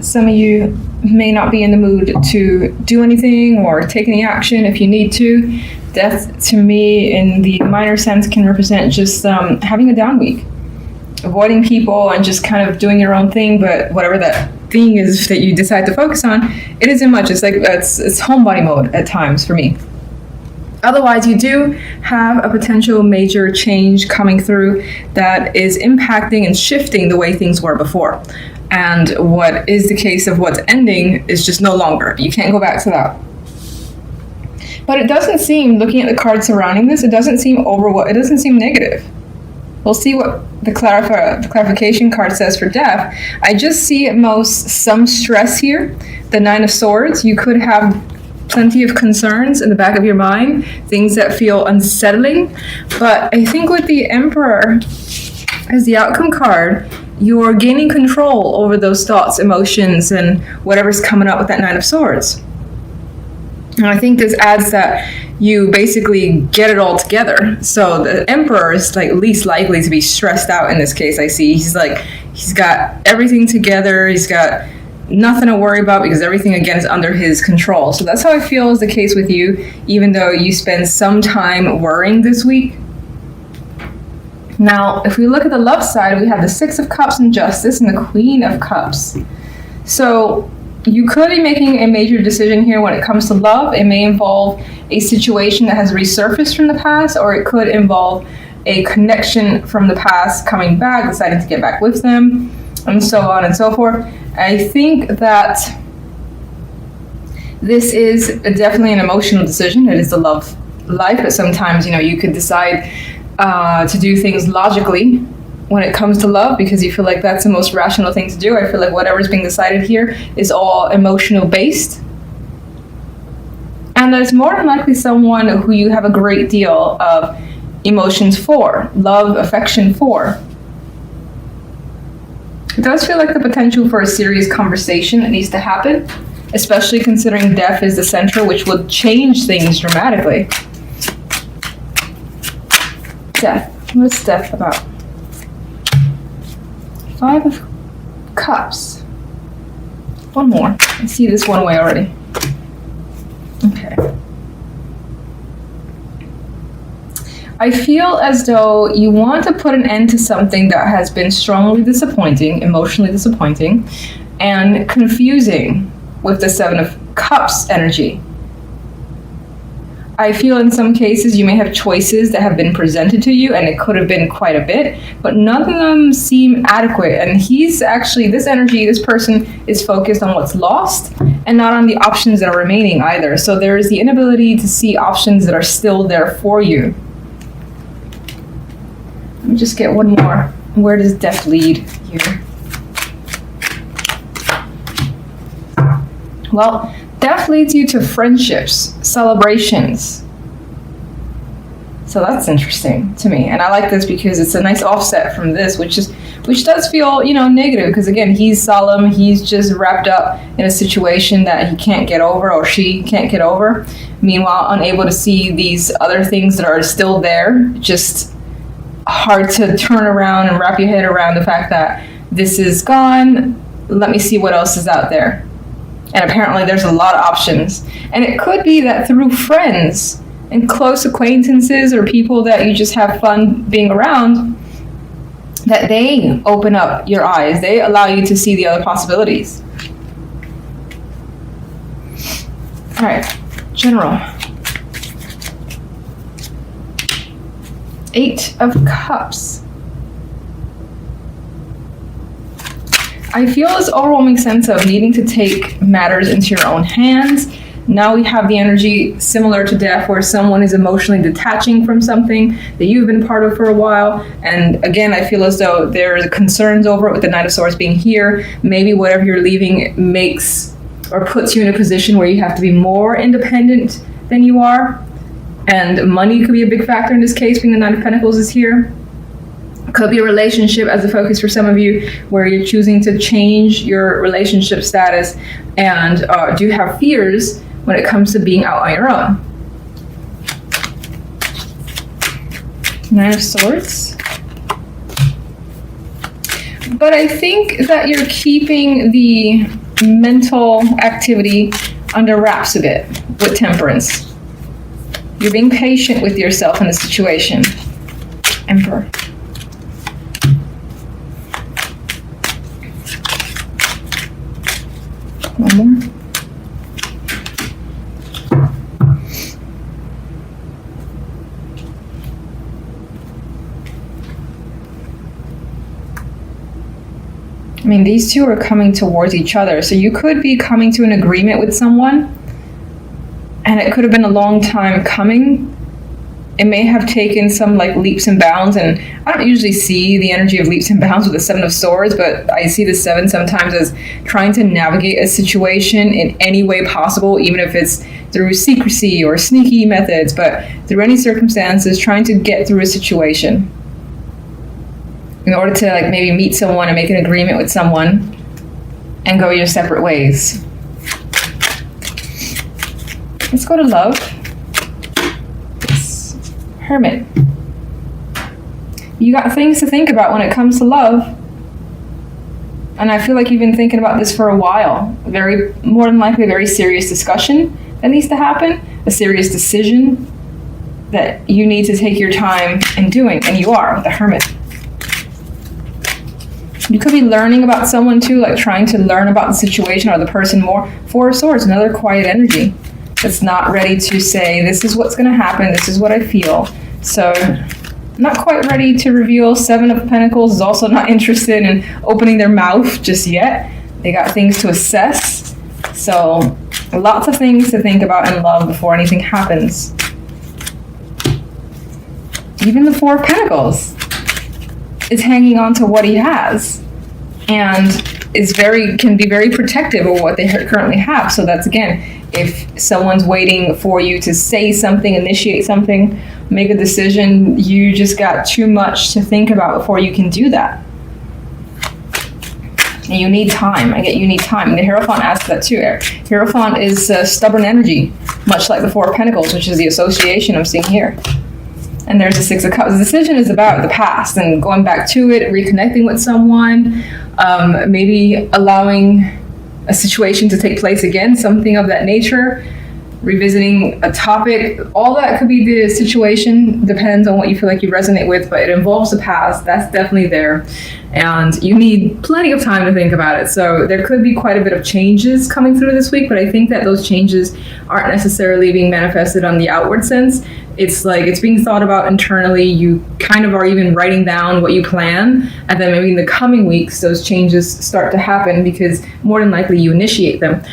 some of you may not be in the mood to do anything or take any action if you need to. Death, to me, in the minor sense, can represent just having a down week, avoiding people and just kind of doing your own thing. But whatever that thing is that you decide to focus on, it isn't much. It's like it's homebody mode at times for me. Otherwise, you do have a potential major change coming through that is impacting and shifting the way things were before. And what is the case of what's ending is just no longer. You can't go back to that. But it doesn't seem, looking at the cards surrounding this, it doesn't seem negative. We'll see what the clarification card says for death. I just see at most some stress here. The Nine of Swords, you could have plenty of concerns in the back of your mind, things that feel unsettling. But I think with the Emperor as the outcome card, you're gaining control over those thoughts, emotions, and whatever's coming up with that Nine of Swords. And I think this adds that you basically get it all together. So the Emperor is like least likely to be stressed out in this case. I see he's got everything together. He's got nothing to worry about because everything again is under his control. So that's how I feel is the case with you, even though you spend some time worrying this week. Now, if we look at the love side, we have the Six of Cups and Justice and the Queen of Cups. So you could be making a major decision here when it comes to love. It may involve a situation that has resurfaced from the past, or it could involve a connection from the past coming back, deciding to get back with them, and so on and so forth. I think that this is definitely an emotional decision. It is the love life, but sometimes, you could decide to do things logically when it comes to love because you feel like that's the most rational thing to do. I feel like whatever's being decided here is all emotional based. And there's more than likely someone who you have a great deal of emotions for, love, affection for. It does feel like the potential for a serious conversation that needs to happen, especially considering death is the center, which would change things dramatically. Death. What's death about? Five of Cups. One more. I see this one way already. Okay. I feel as though you want to put an end to something that has been strongly disappointing, emotionally disappointing, and confusing with the Seven of Cups energy. I feel in some cases you may have choices that have been presented to you, and it could have been quite a bit, but none of them seem adequate. And this person is focused on what's lost and not on the options that are remaining either. So there is the inability to see options that are still there for you. Let me just get one more. Where does death lead here? Well, death leads you to friendships, celebrations. So that's interesting to me. And I like this because it's a nice offset from this, which does feel, negative. Because again, he's solemn. He's just wrapped up in a situation that he can't get over or she can't get over. Meanwhile, unable to see these other things that are still there. Just hard to turn around and wrap your head around the fact that this is gone. Let me see what else is out there. And apparently there's a lot of options. And it could be that through friends and close acquaintances or people that you just have fun being around, that they open up your eyes. They allow you to see the other possibilities. All right, General. 8 of Cups. I feel this overwhelming sense of needing to take matters into your own hands. Now we have the energy similar to death where someone is emotionally detaching from something that you've been part of for a while. And again, I feel as though there's concerns over it with the Knight of Swords being here. Maybe whatever you're leaving makes or puts you in a position where you have to be more independent than you are. And money could be a big factor in this case, being the Nine of Pentacles is here. Could be a relationship as a focus for some of you where you're choosing to change your relationship status and do have fears when it comes to being out on your own. Nine of Swords. But I think that you're keeping the mental activity under wraps a bit with Temperance. You're being patient with yourself in the situation. Emperor. One more. I mean, these two are coming towards each other. So you could be coming to an agreement with someone, and it could have been a long time coming. It may have taken some like leaps and bounds, and I don't usually see the energy of leaps and bounds with the Seven of Swords, but I see the Seven sometimes as trying to navigate a situation in any way possible, even if it's through secrecy or sneaky methods, but through any circumstances, trying to get through a situation in order to like maybe meet someone and make an agreement with someone and go your separate ways. Let's go to love. Yes. Hermit. You got things to think about when it comes to love. And I feel like you've been thinking about this for a while. More than likely a very serious discussion that needs to happen, a serious decision that you need to take your time in doing, and you are, the Hermit. You could be learning about someone too, like trying to learn about the situation or the person more. Four of Swords, another quiet energy that's not ready to say, this is what's going to happen, this is what I feel. So, not quite ready to reveal. Seven of Pentacles is also not interested in opening their mouth just yet. They got things to assess. So, lots of things to think about in love before anything happens. Even the Four of Pentacles is hanging on to what he has and can be very protective of what they currently have. So that's, again, if someone's waiting for you to say something, initiate something, make a decision, you just got too much to think about before you can do that. And you need time. I get you need time. And the Hierophant asks that too. Hierophant is stubborn energy, much like the Four of Pentacles, which is the association I'm seeing here. And there's the Six of Cups. The decision is about the past and going back to it, reconnecting with someone, maybe allowing a situation to take place again, something of that nature, revisiting a topic. All that could be the situation. Depends on what you feel like you resonate with, but it involves the past. That's definitely there. And you need plenty of time to think about it. So there could be quite a bit of changes coming through this week, but I think that those changes aren't necessarily being manifested on the outward sense. It's like it's being thought about internally. You kind of are even writing down what you plan, and then maybe in the coming weeks those changes start to happen because more than likely you initiate them.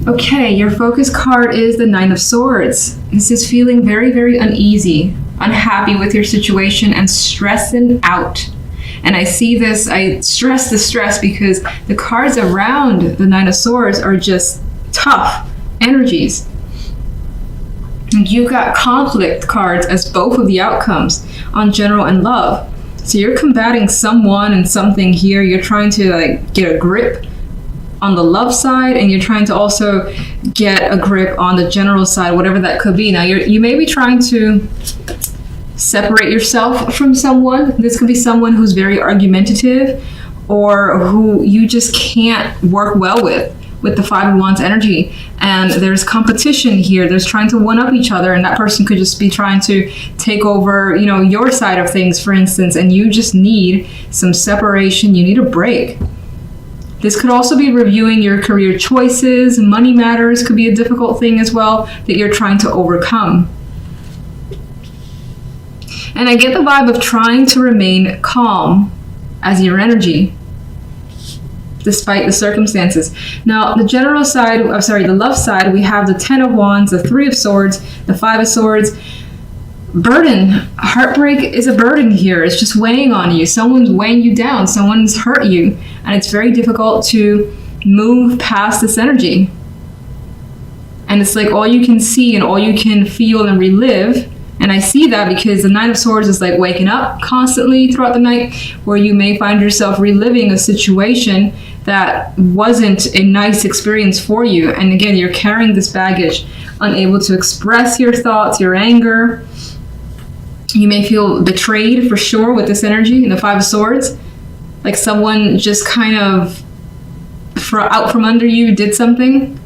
Okay, your focus card is the Nine of Swords. This is feeling very, very uneasy, unhappy with your situation, and stressing out. And I see this, I stress the stress because the cards around the Nine of Swords are just tough energies. You've got conflict cards as both of the outcomes on general and love. So you're combating someone and something here. You're trying to like get a grip on the love side, and you're trying to also get a grip on the general side, whatever that could be. Now you may be trying to separate yourself from someone. This could be someone who's very argumentative or who you just can't work well with the Five of Wands energy. And there's competition here. There's trying to one-up each other, and that person could just be trying to take over, your side of things, for instance, and you just need some separation. You need a break. This could also be reviewing your career choices. Money matters could be a difficult thing as well that you're trying to overcome. And I get the vibe of trying to remain calm as your energy, despite the circumstances. Now, the general side, the love side, we have the Ten of Wands, the Three of Swords, the Five of Swords. Burden. Heartbreak is a burden here. It's just weighing on you. Someone's weighing you down. Someone's hurt you. And it's very difficult to move past this energy. And it's like all you can see and all you can feel and relive. And I see that because the Nine of Swords is like waking up constantly throughout the night, where you may find yourself reliving a situation that wasn't a nice experience for you. And again, you're carrying this baggage, unable to express your thoughts, your anger. You may feel betrayed for sure with this energy in the Five of Swords. Like someone just kind of out from under you, did something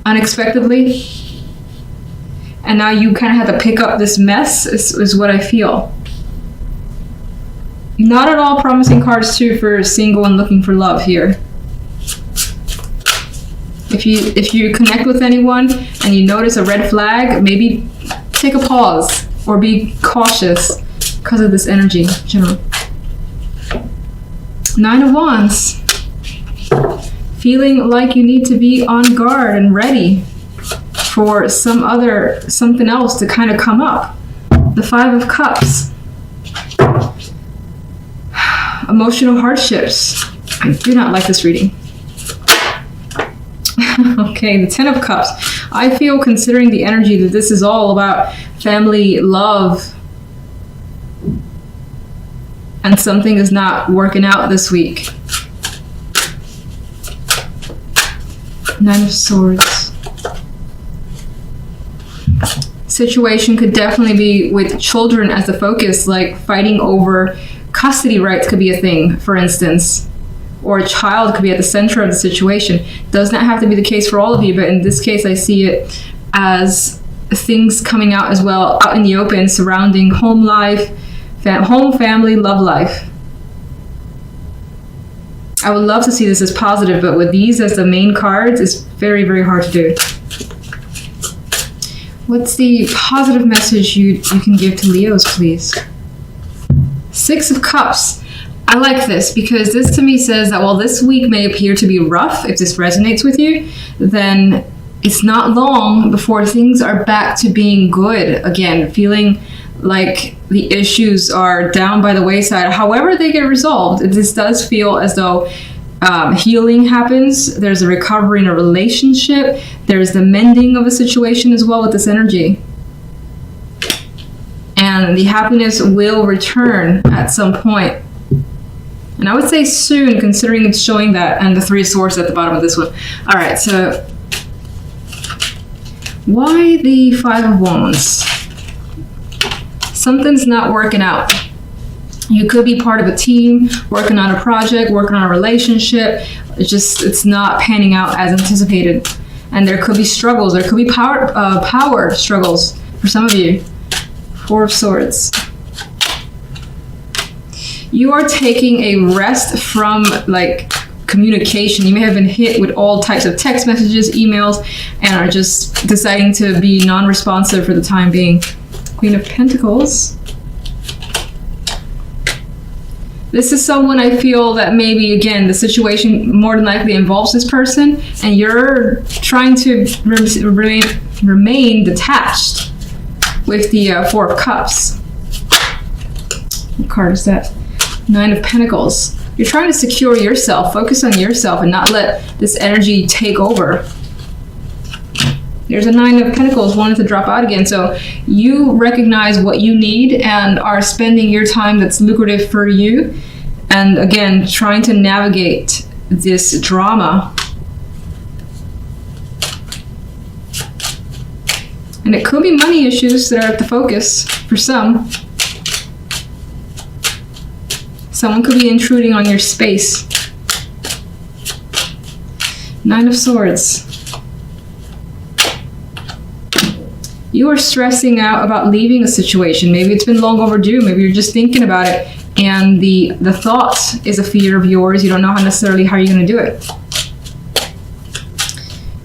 unexpectedly, and now you kind of have to pick up this mess, is what I feel. Not at all promising cards too for single and looking for love here. If you connect with anyone and you notice a red flag, maybe take a pause or be cautious because of this energy, general. 9 of Wands. Feeling like you need to be on guard and ready for something else to kind of come up. The 5 of Cups. Emotional hardships. I do not like this reading. Okay, the 10 of Cups. I feel, considering the energy, that this is all about family, love, and something is not working out this week. 9 of Swords. Situation could definitely be with children as the focus, like fighting over custody rights could be a thing, for instance. Or a child could be at the center of the situation. Does not have to be the case for all of you, but in this case I see it as things coming out as well, out in the open, surrounding home life, home, family, love life. I would love to see this as positive, but with these as the main cards, it's very, very hard to do. What's the positive message you can give to Leos, please? 6 of Cups. I like this because this to me says that while this week may appear to be rough, if this resonates with you, then it's not long before things are back to being good again, feeling like the issues are down by the wayside. However they get resolved, this does feel as though healing happens. There's a recovery in a relationship. There's the mending of a situation as well with this energy. And the happiness will return at some point. And I would say soon, considering it's showing that, and the 3 of Swords at the bottom of this one. All right, so why the 5 of Wands? Something's not working out. You could be part of a team, working on a project, working on a relationship. It's not panning out as anticipated. And there could be struggles. There could be power struggles for some of you. 4 of Swords. You are taking a rest from like communication. You may have been hit with all types of text messages, emails, and are just deciding to be non-responsive for the time being. Queen of Pentacles. This is someone I feel that maybe, again, the situation more than likely involves this person, and you're trying to remain detached with the 4 of Cups. What card is that? 9 of Pentacles. You're trying to secure yourself, focus on yourself, and not let this energy take over. There's a 9 of Pentacles wanting to drop out again. So you recognize what you need and are spending your time that's lucrative for you. And again, trying to navigate this drama. And it could be money issues that are at the focus for some. Someone could be intruding on your space. 9 of Swords. You are stressing out about leaving a situation. Maybe it's been long overdue. Maybe you're just thinking about it, and the thought is a fear of yours. You don't know necessarily how you're going to do it.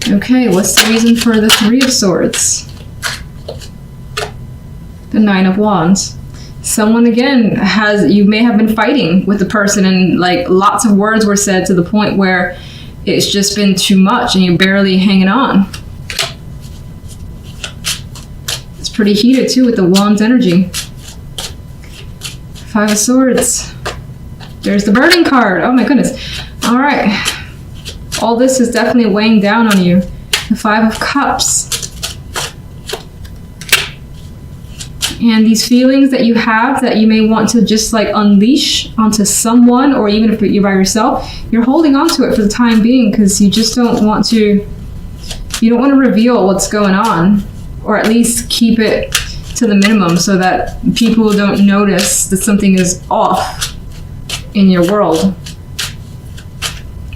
Okay, what's the reason for the 3 of Swords? The 9 of Wands. Someone, again, you may have been fighting with the person, and like lots of words were said to the point where it's just been too much and you're barely hanging on. It's pretty heated too with the Wands energy. 5 of Swords. There's the burning card. Oh my goodness. All right. All this is definitely weighing down on you. The 5 of Cups. And these feelings that you have that you may want to just like unleash onto someone, or even if you're by yourself, you're holding on to it for the time being because you just don't want to, you don't want to reveal what's going on, or at least keep it to the minimum so that people don't notice that something is off in your world.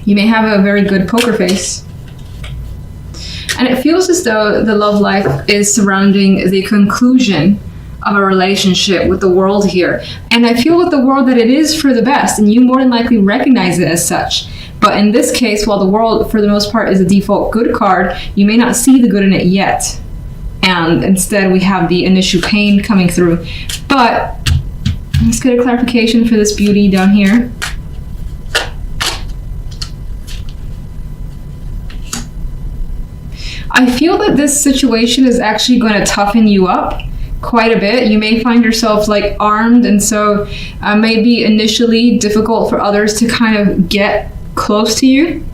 You may have a very good poker face. And it feels as though the love life is surrounding the conclusion of a relationship with the world here. And I feel with the world that it is for the best, and you more than likely recognize it as such. But in this case, while the world, for the most part, is a default good card, you may not see the good in it yet. And instead, we have the initial pain coming through. But let's get a clarification for this beauty down here. I feel that this situation is actually going to toughen you up quite a bit. You may find yourself like armed, and so may be initially difficult for others to kind of get close to you,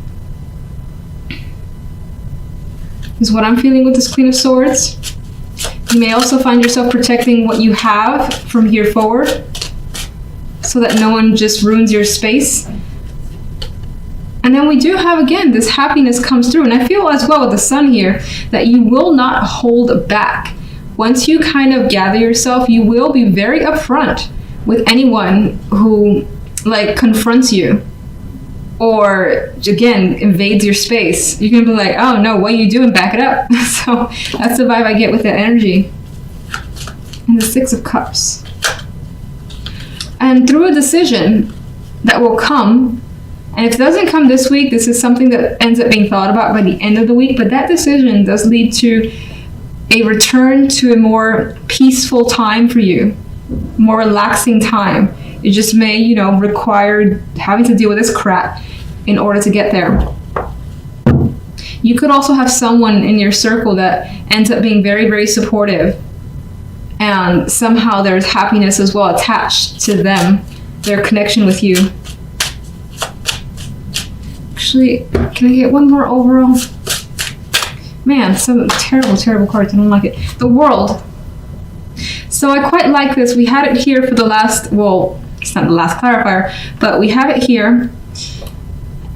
is what I'm feeling with this Queen of Swords. You may also find yourself protecting what you have from here forward so that no one just ruins your space. And then we do have, again, this happiness comes through. And I feel as well with the Sun here that you will not hold back. Once you kind of gather yourself, you will be very upfront with anyone who like confronts you or, again, invades your space. You can be like, oh no, what are you doing? Back it up. So that's the vibe I get with that energy. And the Six of Cups. And through a decision that will come, and if it doesn't come this week, this is something that ends up being thought about by the end of the week, but that decision does lead to a return to a more peaceful time for you, more relaxing time. It just may, you know, require having to deal with this crap in order to get there. You could also have someone in your circle that ends up being very, very supportive, and somehow there's happiness as well attached to them, their connection with you. Actually, can I get one more overall? Man, some terrible, terrible cards. I don't like it. The World. So I quite like this. We had it here for the last, well, it's not the last clarifier, but we have it here.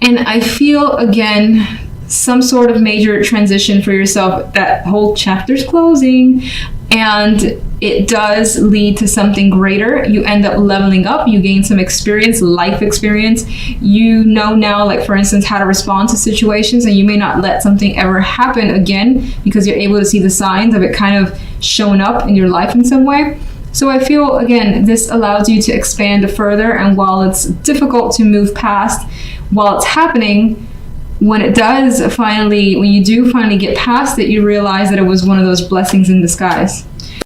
And I feel, again, some sort of major transition for yourself. That whole chapter's closing, and it does lead to something greater. You end up leveling up. You gain some experience, life experience. You know now, like for instance, how to respond to situations, and you may not let something ever happen again because you're able to see the signs of it kind of showing up in your life in some way. So I feel, again, this allows you to expand further, and while it's difficult to move past, while it's happening, when it does finally, when you do finally get past it, you realize that it was one of those blessings in disguise.